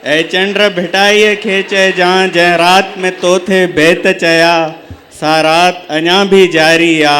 اے چنڈر بھٹائیے کھیچے جہاں جہ رات میں تو تھے بیت چیا سا رات اñا بھی جاری آ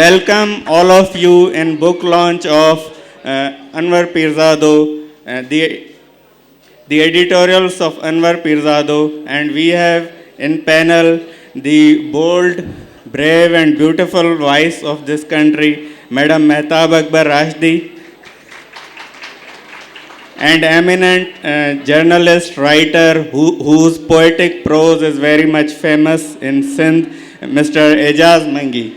Welcome all of you in book launch of Anwar Pirzado, the editorials of Anwar Pirzado, and we have in panel the bold, brave and beautiful voice of this country, Madam Mehtab Akbar Rashdi, and eminent journalist, writer whose poetic prose is very much famous in Sindh, Mr. Ejaz Mangi.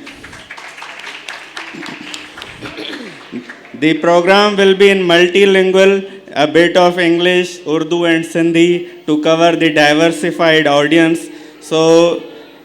The program will be in multilingual, a bit of English, Urdu and Sindhi to cover the diversified audience. So,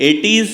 80s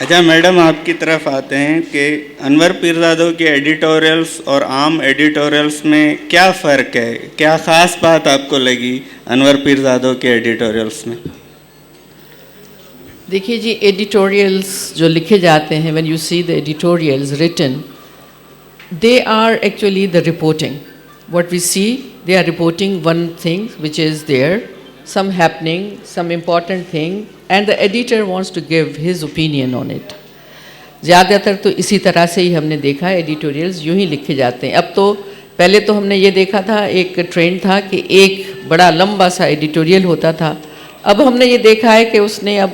اچھا madam آپ کی طرف آتے ہیں کہ انور پیرزادہ کے editorials اور عام ایڈیٹوریلس میں کیا فرق ہے, کیا خاص بات آپ کو لگی انور پیرزادہ کے ایڈیٹوریلس میں؟ دیکھیے جی, ایڈیٹوریلس جو لکھے جاتے ہیں, when you see the editorials written, they are actually the reporting. What we see, they are reporting one thing which is there, some happening, some important thing, and the editor wants to give his opinion on it. زیادہ تر تو اسی طرح سے ہی ہم نے دیکھا editorials یوں ہی لکھے جاتے ہیں. اب تو پہلے تو ہم نے یہ دیکھا تھا, ایک ٹرینڈ تھا کہ ایک بڑا لمبا سا ایڈیٹوریل ہوتا تھا. اب ہم نے یہ دیکھا ہے کہ اس نے اب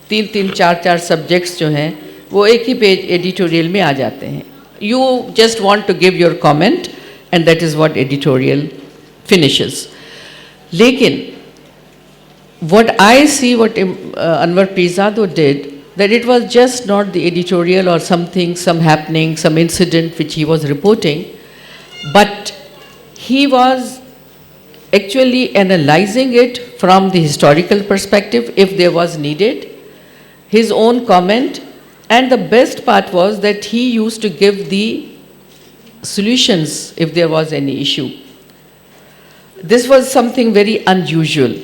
3 4 سبجیکٹس جو ہیں وہ ایک ہی پیج ایڈیٹوریل میں آ جاتے ہیں. You just want to give your comment and that is what editorial finishes. لیکن what I see what Anwar Pirzada did, that it was just not the editorial or something, some happening, some incident which he was reporting, but he was actually analyzing it from the historical perspective if there was needed, his own comment, and the best part was that he used to give the solutions if there was any issue. This was something very unusual,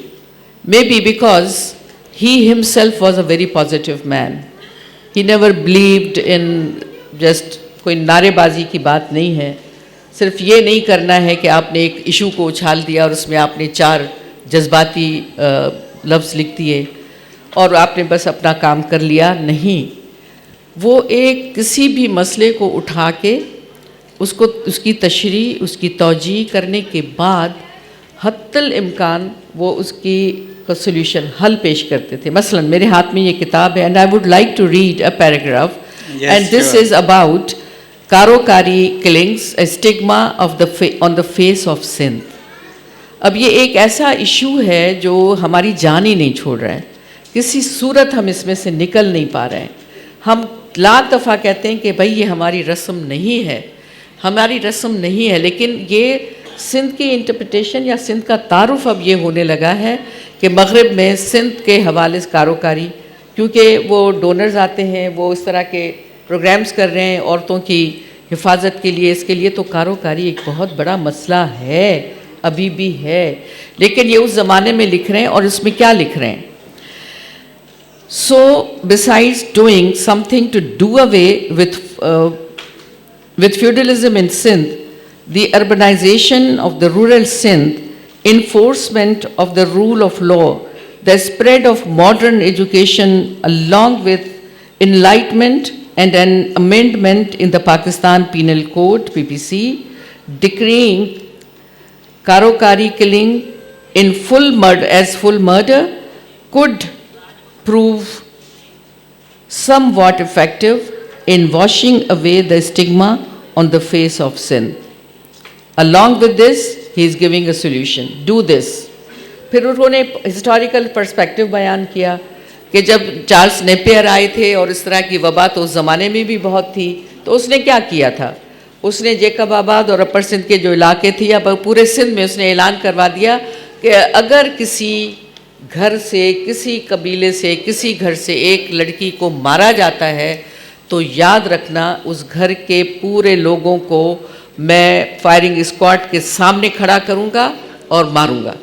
maybe because he himself was a very positive man. He never believed in just کوئی نعرے بازی کی بات نہیں ہے. صرف یہ نہیں کرنا ہے کہ آپ نے ایک ایشو کو اچھال دیا اور اس میں آپ نے 4 جذباتی لفظ لکھ دیے اور آپ نے بس اپنا کام کر لیا. نہیں, وہ ایک کسی بھی مسئلے کو اٹھا کے اس کی تشریح, اس کی توجیہ کرنے کے بعد حتی الامکان وہ اس کی سولوشن حل پیش کرتے تھے. مثلا میرے ہاتھ میں یہ کتاب ہے, and I would like to read a paragraph, and this is about karokari killings, a stigma on the face of Sindh. اب یہ ایک ایسا ایشو ہے جو ہماری جان ہی نہیں چھوڑ رہا ہے, کسی صورت ہم اس میں سے نکل نہیں پا رہے ہیں. ہم لاکھ دفعہ کہتے ہیں کہ بھائی یہ ہماری رسم نہیں ہے, ہماری رسم نہیں ہے, لیکن یہ سندھ کی انٹرپریٹیشن یا سندھ کا تعارف اب یہ ہونے لگا ہے کہ مغرب میں سندھ کے حوالے سے کاروکاری, کیونکہ وہ ڈونرز آتے ہیں, وہ اس طرح کے پروگرامز کر رہے ہیں عورتوں کی حفاظت کے لیے, اس کے لیے تو کاروکاری ایک بہت بڑا مسئلہ ہے, ابھی بھی ہے. لیکن یہ اس زمانے میں لکھ رہے ہیں, اور اس میں کیا لکھ رہے ہیں؟ So besides doing something to do away with feudalism in Sindh, the urbanization of the rural Sindh, enforcement of the rule of law, the spread of modern education along with enlightenment and an amendment in the Pakistan Penal Code PPC decreeing Karokari killing in full murder could prove somewhat effective in washing away the stigma on the face of sin. Along with this, he is giving a solution. Do this. پھر انہوں نے historical perspective بیان کیا کہ جب Charles Napier آئے تھے اور اس طرح کی وبا تو اس زمانے میں بھی بہت تھی, تو اس نے کیا کیا تھا؟ اس نے جیکب آباد اور اپر سندھ کے جو علاقے تھے یا پورے سندھ میں اس نے اعلان کروا دیا کہ اگر کسی گھر سے, کسی قبیلے سے, کسی گھر سے ایک لڑکی کو مارا جاتا ہے تو یاد رکھنا اس گھر کے پورے لوگوں کو میں فائرنگ اسکواڈ کے سامنے کھڑا کروں گا اور ماروں گا.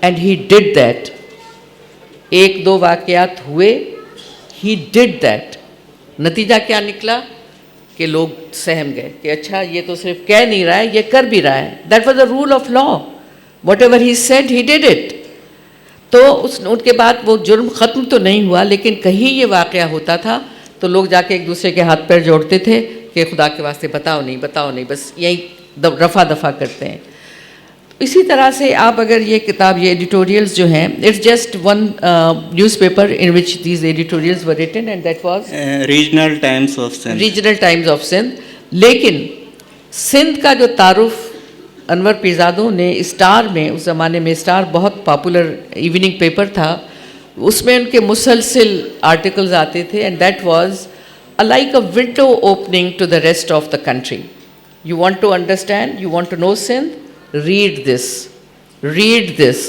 And he did that. 1-2 واقعات ہوئے, ہی ڈڈ دیٹ. نتیجہ کیا نکلا کہ لوگ سہم گئے کہ اچھا یہ تو صرف کہہ نہیں رہا ہے, یہ کر بھی رہا ہے. That was the rule of law. Whatever he said he did it. تو ان کے بعد وہ جرم ختم تو نہیں ہوا, لیکن کہیں یہ واقعہ ہوتا تھا تو لوگ جا کے ایک دوسرے کے ہاتھ پیر جوڑتے تھے کہ خدا کے واسطے بتاؤ نہیں, بس یہی رفع دفع کرتے ہیں. اسی طرح سے آپ اگر یہ کتاب, یہ ایڈیٹوریلز جو ہیں, it's just one newspaper in which these editorials were written, and that was Regional Times of Sindh. لیکن سندھ کا جو تعارف انور پیرزادہ نے اسٹار میں, اس زمانے میں اسٹار بہت پاپولر ایوننگ پیپر تھا, اس میں ان کے مسلسل آرٹیکلز آتے تھے, and that was like a window opening to the rest of the country. You want to understand, you want to know Sindh, read this,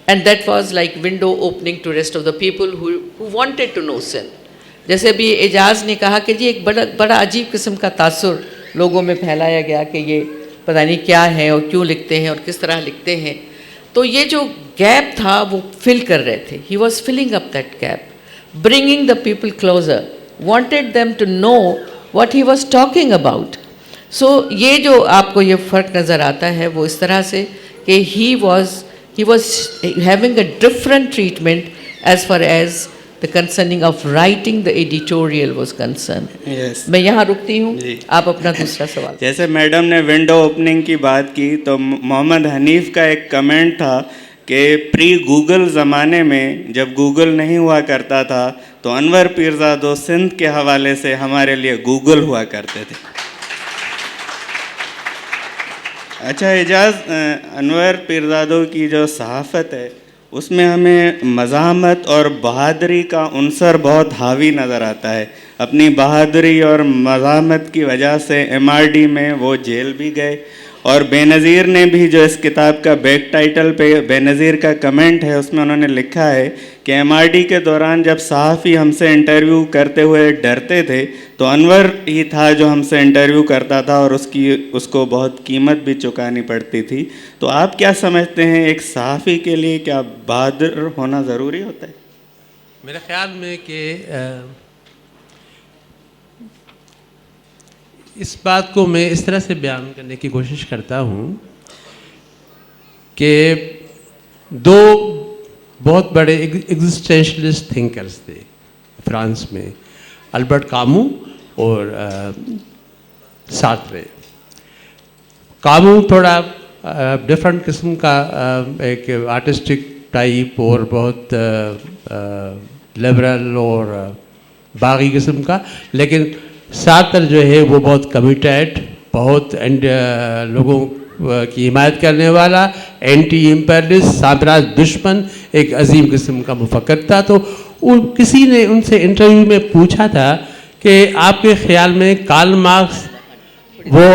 and that was like window opening to rest of the people who wanted to know Sindh. جیسے ابھی اعجاز نے کہا کہ جی ایک بڑا عجیب قسم کا تاثر لوگوں میں پھیلایا گیا کہ یہ پتہ نہیں کیا ہے اور کیوں لکھتے ہیں اور کس طرح لکھتے ہیں. تو یہ جو گیپ تھا وہ فل کر رہے تھے. He was filling up that gap, bringing the people closer, wanted them to know what he was talking about. So یہ جو آپ کو یہ فرق نظر آتا ہے وہ اس طرح سے کہ he was having a different treatment as far as the concerning of writing the editorial was concerned. Yes. میں یہاں رکتی ہوں, آپ اپنا دوسرا سوال. جیسے میڈم نے ونڈو اوپننگ کی بات کی تو محمد حنیف کا ایک کمنٹ تھا کہ پری گوگل زمانے میں جب گوگل نہیں ہوا کرتا تھا تو انور پیرزادہ سندھ کے حوالے سے ہمارے لیے گوگل ہوا کرتے تھے. اچھا اعجاز, انور پیرزادہ کی جو صحافت ہے اس میں ہمیں مزاحمت اور بہادری کا عنصر بہت حاوی نظر آتا ہے. اپنی بہادری اور مزاحمت کی وجہ سے MRD میں وہ جیل بھی گئے, اور بے نظیر نے بھی جو اس کتاب کا بیک ٹائٹل پہ بے نظیر کا کمنٹ ہے اس میں انہوں نے لکھا ہے کہ MRD کے دوران جب صحافی ہم سے انٹرویو کرتے ہوئے ڈرتے تھے تو انور ہی تھا جو ہم سے انٹرویو کرتا تھا اور اس کو بہت قیمت بھی چکانی پڑتی تھی. تو آپ کیا سمجھتے ہیں ایک صحافی کے لیے کیا بہادر ہونا ضروری ہوتا ہے؟ میرے خیال میں کہ اس بات کو میں اس طرح سے بیان کرنے کی کوشش کرتا ہوں کہ دو بہت بڑے ایگزسٹینشلسٹ تھنکرز تھے فرانس میں, البرٹ کامو اور سارترے. کامو تھوڑا ڈفرینٹ قسم کا ایک آرٹسٹک ٹائپ اور بہت لبرل اور باغی قسم کا, لیکن سارتر جو ہے وہ بہت کمیٹیڈ, بہت لوگوں کی حمایت کرنے والا, اینٹی امپیرلسٹ, سامراج دشمن, ایک عظیم قسم کا مفکر تھا. تو کسی نے ان سے انٹرویو میں پوچھا تھا کہ آپ کے خیال میں کارل مارکس وہ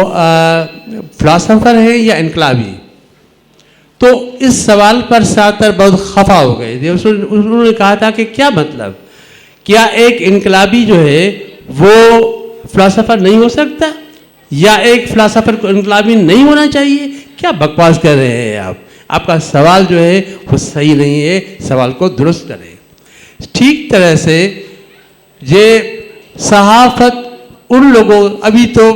فلاسفر ہیں یا انقلابی؟ تو اس سوال پر سارتر بہت خفا ہو گئے تھے. انہوں نے کہا تھا کہ کیا مطلب, کیا ایک انقلابی جو ہے وہ فلاسفر نہیں ہو سکتا, یا ایک فلاسفر کو انقلابی نہیں ہونا چاہیے؟ کیا بکواس کر رہے ہیں آپ کا سوال جو ہے وہ صحیح نہیں ہے, سوال کو درست کریں. ٹھیک طرح سے یہ صحافت ان لوگوں, ابھی تو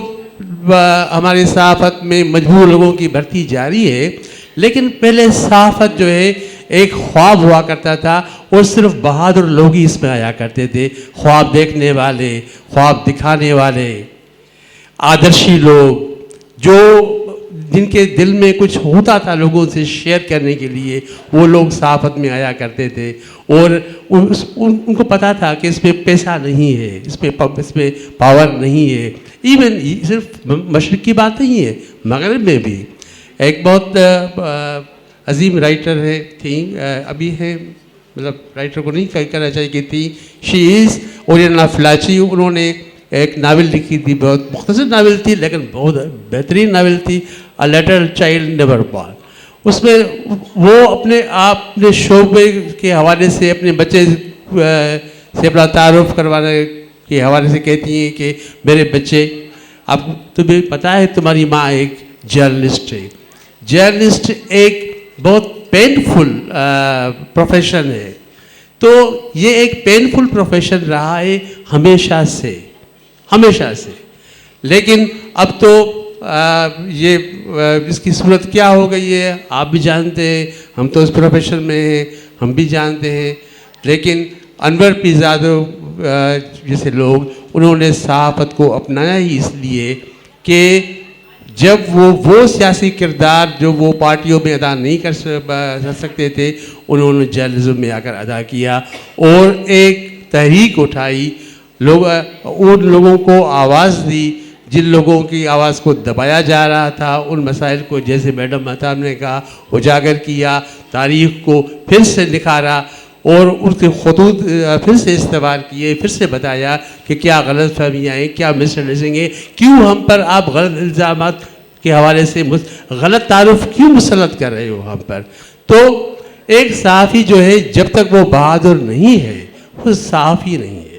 ہماری صحافت میں مجبور لوگوں کی بھرتی جاری ہے, لیکن پہلے صحافت جو ہے ایک خواب ہوا کرتا تھا اور صرف بہادر لوگ ہی اس میں آیا کرتے تھے, خواب دیکھنے والے, خواب دکھانے والے, آدرشی لوگ, جو جن کے دل میں کچھ ہوتا تھا لوگوں سے شیئر کرنے کے لیے, وہ لوگ صحافت میں آیا کرتے تھے. اور ان کو پتہ تھا کہ اس میں پیسہ نہیں ہے, اس میں پاور نہیں ہے. ایون صرف مشرق کی بات نہیں ہے, مغرب میں بھی ایک بہت عظیم رائٹر تھیں, ابھی ہیں, مطلب رائٹر کو نہیں کہنا چاہیے کہ تھی, شی از اوریانا فلاچی. انہوں نے ایک ناول لکھی تھی, بہت مختصر ناول تھی لیکن بہت بہترین ناول تھی, اے لیٹل چائلڈ نیور بورن. اس میں وہ اپنے شعبے کے حوالے سے, اپنے بچے سے اپنا تعارف کروانے کے حوالے سے کہتی ہیں کہ میرے بچے, تمہیں پتہ ہے تمہاری ماں ایک جرنلسٹ ہے. جرنلسٹ ایک بہت پینفل پروفیشن ہے. تو یہ ایک پینفل پروفیشن رہا ہے ہمیشہ سے, لیکن اب تو یہ اس کی صورت کیا ہو گئی ہے آپ بھی جانتے ہیں, ہم تو اس پروفیشن میں ہیں, ہم بھی جانتے ہیں. لیکن انور پیرزادہ جیسے لوگ, انہوں نے صحافت کو اپنایا ہی اس لیے کہ جب وہ سیاسی کردار جو وہ پارٹیوں میں ادا نہیں کر سکتے تھے, انہوں نے جرنلزم میں آ کر ادا کیا اور ایک تحریک اٹھائی, ان لوگوں کو آواز دی جن لوگوں کی آواز کو دبایا جا رہا تھا. ان مسائل کو جیسے میڈم مہتاب نے کہا اجاگر کیا, تاریخ کو پھر سے نکھارا اور اس کے خطوط پھر سے استعمال کیے, پھر سے بتایا کہ کیا غلط فہمیاں ہیں, کیا مس انڈرسٹینڈنگ ہے, کیوں ہم پر آپ غلط الزامات کے حوالے سے غلط تعارف کیوں مسلط کر رہے ہو ہم پر. تو ایک صحافی جو ہے جب تک وہ بہادر نہیں ہے وہ صحافی نہیں ہے.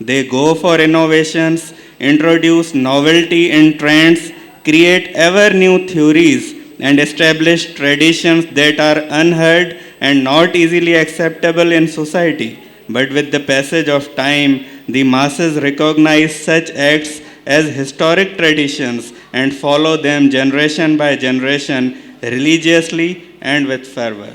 they go for innovations, introduce novelty in trends, create ever new theories, and establish traditions that are unheard and not easily acceptable in society. But with the passage of time, the masses recognize such acts as historic traditions and follow them generation by generation religiously and with fervor.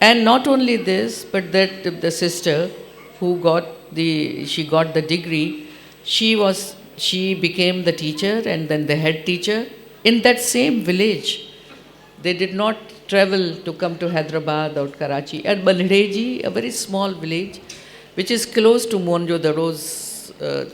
And not only this, but that the sister who she got the degree, she became the teacher and then the head teacher in that same village. They did not travel to come to Hyderabad or Karachi. At Balhdeji, a very small village, which is close to Mohenjo-daro's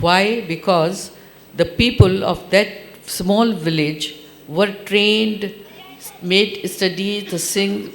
Why? Because the people of that small village were trained, made studies, to sing।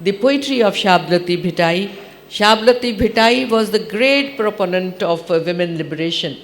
the poetry of Shabdlati Bhittai. Shabdlati Bhittai was the great proponent of women liberation.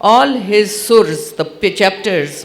all his surs, the chapters,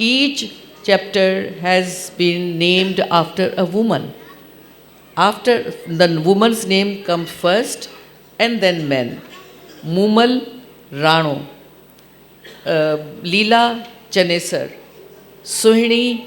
each chapter has been named after a woman. After the woman's name comes first and then men. Mumal Rano, Leela Chanesar, Sohini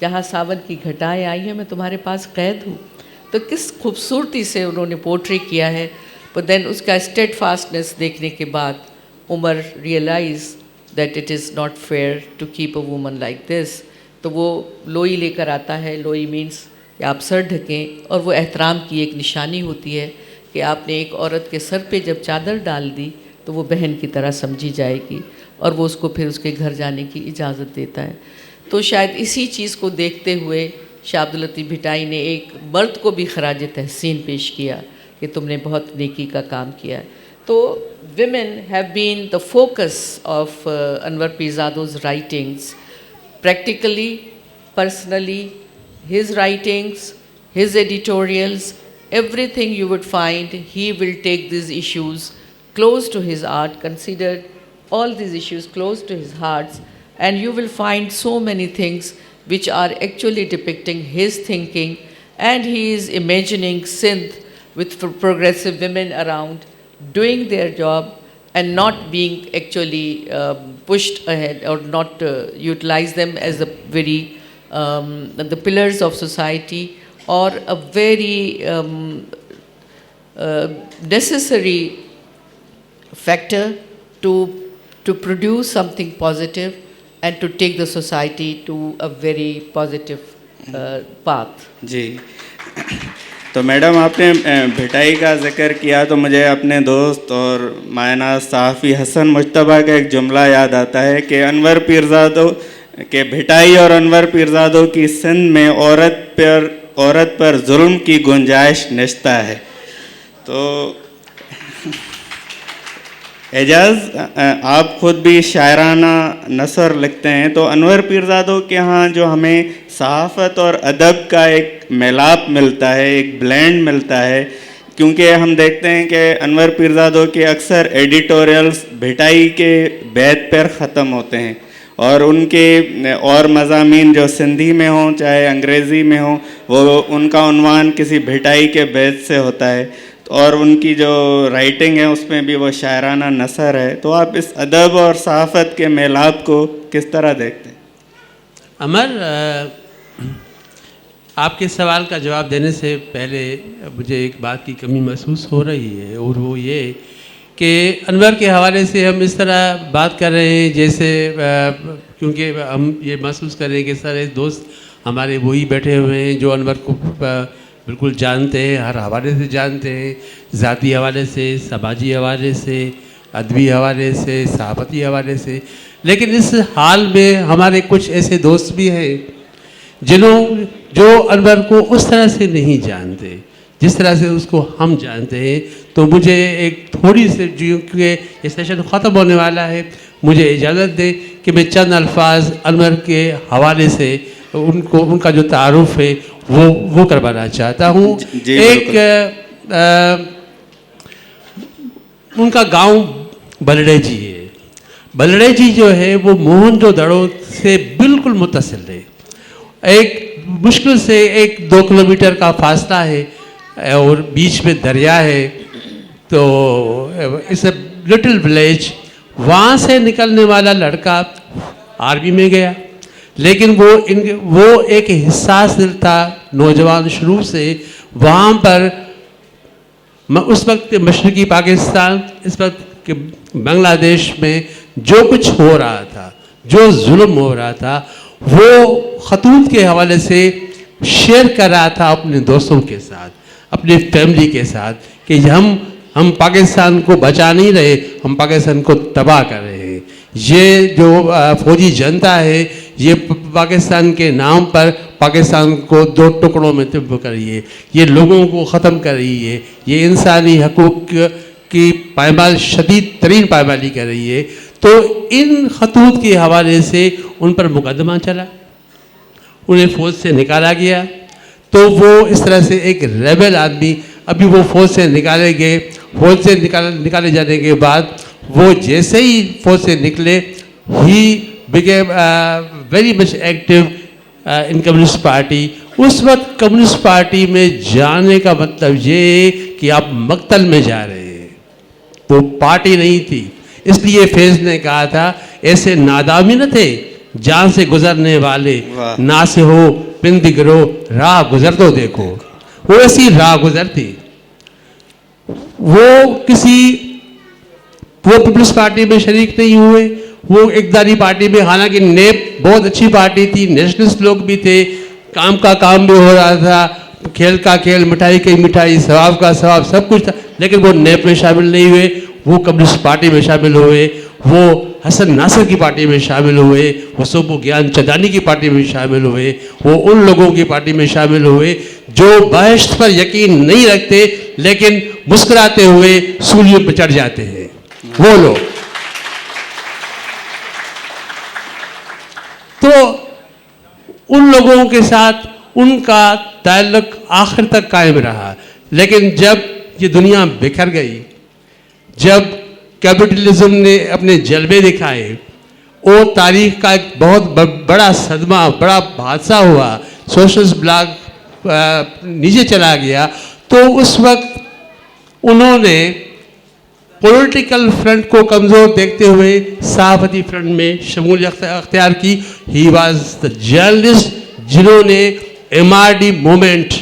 جہاں ساون کی گھٹائیں آئی ہیں میں تمہارے پاس قید ہوں. تو کس خوبصورتی سے انہوں نے پورٹری کیا ہے. بٹ دین اس کا اسٹیڈ فاسٹنس دیکھنے کے بعد Umar realize that it is not fair to keep a woman like this. تو وہ لوئی لے کر آتا ہے. لوئی مینس کہ آپ سر ڈھکیں, اور وہ احترام کی ایک نشانی ہوتی ہے کہ آپ نے ایک عورت کے سر پہ جب چادر ڈال دی تو وہ بہن کی طرح سمجھی جائے گی, اور وہ اس کو پھر اس کے گھر جانے کی اجازت دیتا ہے. تو شاید اسی چیز کو دیکھتے ہوئے شاہ عبداللطیف بھٹائی نے ایک مرد کو بھی خراج تحسین پیش کیا کہ تم نے بہت نیکی کا کام کیا. تو women have been the focus of Anwar Pirzado's writings. Practically, personally, his writings, his editorials, everything you would find, he will take these issues close to his heart, consider all these issues close to his heart, and you will find so many things which are actually depicting his thinking, and he is imagining Sindh with progressive women around doing their job and not being actually pushed ahead or not utilize them as the very the pillars of society or a very necessary factor to produce something positive and to take the society to a very positive path. جی تو madam آپ نے بھٹائی کا ذکر کیا تو مجھے اپنے دوست اور مائناز صحافی حسن مجتبیٰ کا ایک جملہ یاد آتا ہے کہ انور پیرزادو کہ بھٹائی اور انور پیرزادو کی سندھ میں عورت پر ظلم کی گنجائش نشتا ہے. تو اعجاز آپ خود بھی شاعرانہ نثر لکھتے ہیں, تو انور پیرزادو کے ہاں جو ہمیں صحافت اور ادب کا ایک میلاپ ملتا ہے, ایک بلینڈ ملتا ہے, کیونکہ ہم دیکھتے ہیں کہ انور پیرزادو کے اکثر ایڈیٹوریلز بھٹائی کے بیت پر ختم ہوتے ہیں, اور ان کے اور مضامین جو سندھی میں ہوں چاہے انگریزی میں ہوں وہ ان کا عنوان کسی بھٹائی کے بیت سے ہوتا ہے, اور ان کی جو رائٹنگ ہے اس میں بھی وہ شاعرانہ نثر ہے. تو آپ اس ادب اور صحافت کے میلاپ کو کس طرح دیکھتے ہیں؟ عمر, آپ کے سوال کا جواب دینے سے پہلے مجھے ایک بات کی کمی محسوس ہو رہی ہے, اور وہ یہ کہ انور کے حوالے سے ہم اس طرح بات کر رہے ہیں جیسے کیونکہ ہم یہ محسوس کر رہے ہیں کہ سارے دوست ہمارے وہی بیٹھے ہوئے ہیں جو انور کو بالکل جانتے ہیں, ہر حوالے سے جانتے ہیں, ذاتی حوالے سے, سماجی حوالے سے, ادبی حوالے سے, صحافتی حوالے سے. لیکن اس حال میں ہمارے کچھ ایسے دوست بھی ہیں جو انور کو اس طرح سے نہیں جانتے جس طرح سے اس کو ہم جانتے ہیں. تو مجھے ایک تھوڑی سی, کیونکہ یہ سیشن ختم ہونے والا ہے, مجھے اجازت دیں کہ میں چند الفاظ انور کے حوالے سے ان کا جو تعارف ہے وہ کروانا چاہتا ہوں. ایک ان کا گاؤں بلڑے جی ہے. بلڑے جی جو ہے وہ موہن جو دڑو سے بالکل متصل ہے. ایک مشکل سے 1-2 کلومیٹر کا فاصلہ ہے اور بیچ میں دریا ہے. تو اٹس اے لٹل ولیج. وہاں سے نکلنے والا لڑکا آرمی میں گیا, لیکن وہ ایک حساس دل تھا نوجوان شروع سے. وہاں پر اس وقت مشرقی پاکستان, اس وقت بنگلہ دیش میں جو کچھ ہو رہا تھا, جو ظلم ہو رہا تھا, وہ خطوط کے حوالے سے شیئر کر رہا تھا اپنے دوستوں کے ساتھ, اپنی فیملی کے ساتھ, کہ ہم پاکستان کو بچا نہیں رہے, ہم پاکستان کو تباہ کر رہے ہیں. یہ جو فوجی جنتا ہے یہ پاکستان کے نام پر پاکستان کو 2 ٹکڑوں میں تباہ کر رہی ہے, یہ لوگوں کو ختم کر رہی ہے, یہ انسانی حقوق کی شدید ترین پائمالی کر رہی ہے. تو ان خطوط کے حوالے سے ان پر مقدمہ چلا, انہیں فوج سے نکالا گیا. تو وہ اس طرح سے ایک ریبل آدمی, ابھی وہ فوج سے نکالے گئے. فوج سے نکالے جانے کے بعد وہ جیسے ہی فوج سے نکلے, he became very much active in communist party. اس وقت کمیونسٹ پارٹی میں جانے کا مطلب یہ کہ آپ مقتل میں جا رہے ہیں, تو پارٹی نہیں تھی. اس لیے فیض نے کہا تھا ایسے نادامی نہ تھے جان سے گزرنے والے واہ۔ نا سے ہو پند گرو راہ گزر تو دیکھو. وہ ایسی راہ گزر تھی. وہ پیپلز پارٹی میں شریک نہیں ہوئے. وہ اقتداری پارٹی میں، حالانکہ نیب بہت اچھی پارٹی تھی، نیشنلسٹ لوگ بھی تھے، کام کا کام بھی ہو رہا تھا، کھیل کا کھیل، مٹھائی کی مٹھائی، ثواب کا ثواب، سب کچھ تھا، لیکن وہ نیب میں شامل نہیں ہوئے. وہ کمیونسٹ پارٹی میں شامل ہوئے، وہ حسن ناصر کی پارٹی میں شامل ہوئے، وہ سوبو گیان چندانی کی پارٹی میں شامل ہوئے، وہ ان لوگوں کی پارٹی میں شامل ہوئے جو بہشت پر یقین نہیں رکھتے لیکن مسکراتے ہوئے سولیوں پہ چڑھ جاتے ہیں. وہ لوگ تو ان لوگوں کے ساتھ ان کا تعلق آخر تک قائم رہا. لیکن جب یہ دنیا بکھر گئی، جب کیپٹلزم نے اپنے جلوے دکھائے اور تاریخ کا ایک بہت بڑا صدمہ، بڑا حادثہ ہوا، سوشلسٹ بلاک نیچے چلا گیا، تو اس وقت انہوں نے پولیٹیکل فرنٹ کو کمزور دیکھتے ہوئے صحافتی فرنٹ میں شمولیت اختیار کی. ہی واز دا جرنلسٹ جنہوں نے MRD موومنٹ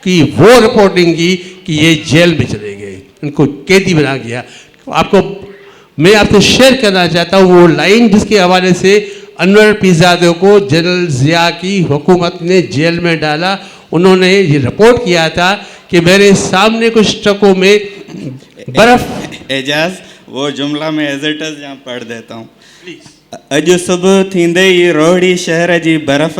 کی وہ رپورٹنگ کی کہ یہ جیل میں چلے گئے، ان کو قیدی بنا گیا. میں آپ سے شیئر کرنا چاہتا ہوں وہ لائن جس کے حوالے سے انور پیرزادہ کو جنرل ضیاء کی حکومت نے جیل میں ڈالا. انہوں نے یہ رپورٹ کیا تھا کہ میرے سامنے کچھ ٹرکوں میں برف. اعجاز وہ جملہ میں ایز اٹ از یہاں پڑھ دیتا ہوں. اج صبح تھیندے ہی روہڑی شہر جی برف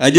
اج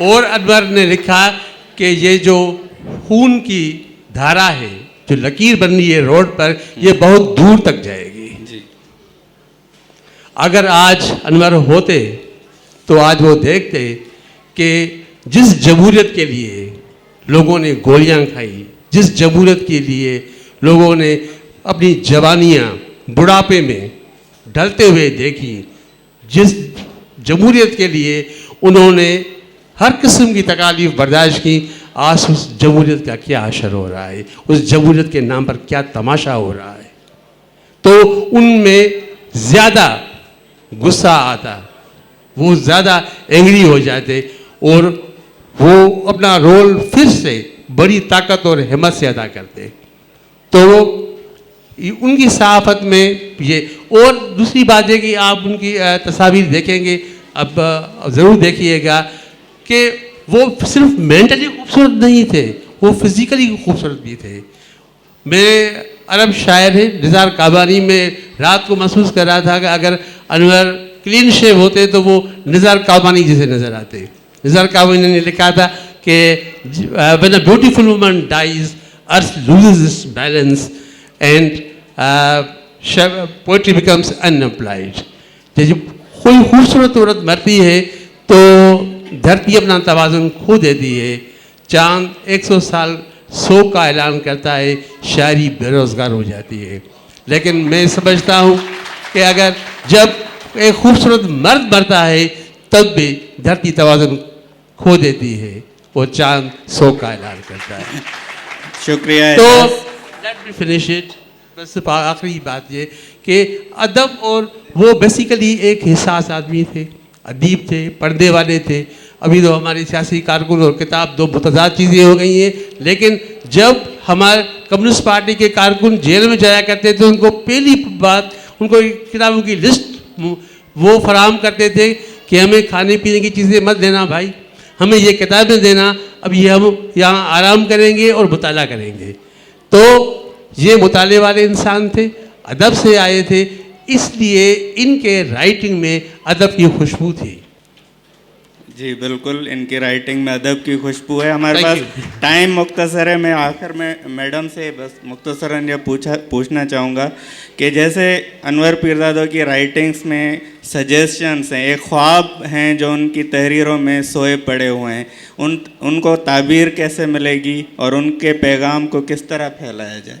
اور انور نے لکھا کہ یہ جو خون کی دھارا ہے، جو لکیر بن رہی ہے روڈ پر، یہ بہت دور تک جائے گی. اگر آج انور ہوتے تو آج وہ دیکھتے کہ جس جمہوریت کے لیے لوگوں نے گولیاں کھائی، جس جمہوریت کے لیے لوگوں نے اپنی جوانیاں بڑھاپے میں ڈھلتے ہوئے دیکھی، جس جمہوریت کے لیے انہوں نے ہر قسم کی تکالیف برداشت کی، آج اس جمہوریت کا کیا اثر ہو رہا ہے، اس جمہوریت کے نام پر کیا تماشا ہو رہا ہے. تو ان میں زیادہ غصہ آتا، وہ زیادہ اینگری ہو جاتے اور وہ اپنا رول پھر سے بڑی طاقت اور ہمت سے ادا کرتے. تو ان کی صحافت میں یہ. اور دوسری بات ہے کہ آپ ان کی تصاویر دیکھیں گے، اب ضرور دیکھیے گا کہ وہ صرف مینٹلی خوبصورت نہیں تھے، وہ فزیکلی خوبصورت بھی تھے. میں عرب شاعر ہیں نزار قبانی میں رات کو محسوس کر رہا تھا کہ اگر انور کلین شیو ہوتے تو وہ نزار قبانی جیسے نظر آتے. نزار قبانی نے لکھا تھا کہ when a beautiful woman dies, earth loses its balance and poetry becomes unapplied. جب کوئی خوبصورت عورت مرتی ہے تو دھرتی اپنا توازن کھو دیتی ہے. چاند 100 سال سو کا اعلان کرتا ہے، شاعری بے روزگار ہو جاتی ہے. لیکن میں سمجھتا ہوں کہ اگر جب ایک خوبصورت مرد مرتا ہے تب بھی دھرتی توازن کھو دیتی ہے، وہ چاند سو کا اعلان کرتا ہے. شکریہ. تو لیٹ می فنش اٹ. بس آخری بات یہ کہ ادب، اور وہ بیسیکلی ایک حساس آدمی تھے، ادیب تھے، پردے والے تھے. ابھی تو ہماری سیاسی کارکن اور کتاب دو متضاد چیزیں ہو گئی ہیں، لیکن جب ہمارے کمیونسٹ پارٹی کے کارکن جیل میں جایا کرتے تھے ان کو پہلی بات ان کو کتابوں کی لسٹ وہ فراہم کرتے تھے کہ ہمیں کھانے پینے کی چیزیں مت دینا بھائی، ہمیں یہ کتابیں دینا، اب یہ ہم یہاں آرام کریں گے اور مطالعہ کریں گے. تو یہ مطالعے والے انسان تھے، ادب سے آئے تھے، اس لیے ان کے رائٹنگ میں ادب کی خوشبو تھی. جی بالکل، ان کی رائٹنگ میں ادب کی خوشبو ہے. ہمارے پاس ٹائم مختصر ہے. میں آخر میں میڈم سے بس مختصراً یہ پوچھنا چاہوں گا کہ جیسے انور پیرزادہ کی رائٹنگس میں سجیشنس ہیں، ایک خواب ہیں جو ان کی تحریروں میں سوئے پڑے ہوئے ہیں، ان کو تعبیر کیسے ملے گی اور ان کے پیغام کو کس طرح پھیلایا جائے؟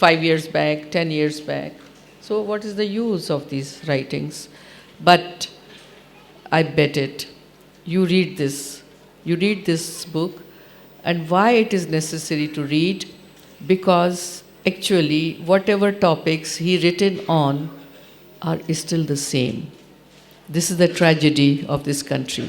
5 years back, 10 years back. So what is the use of these writings? But I bet it, you read this book, and why it is necessary to read? Because actually whatever topics he written on are still the same. This is the tragedy of this country.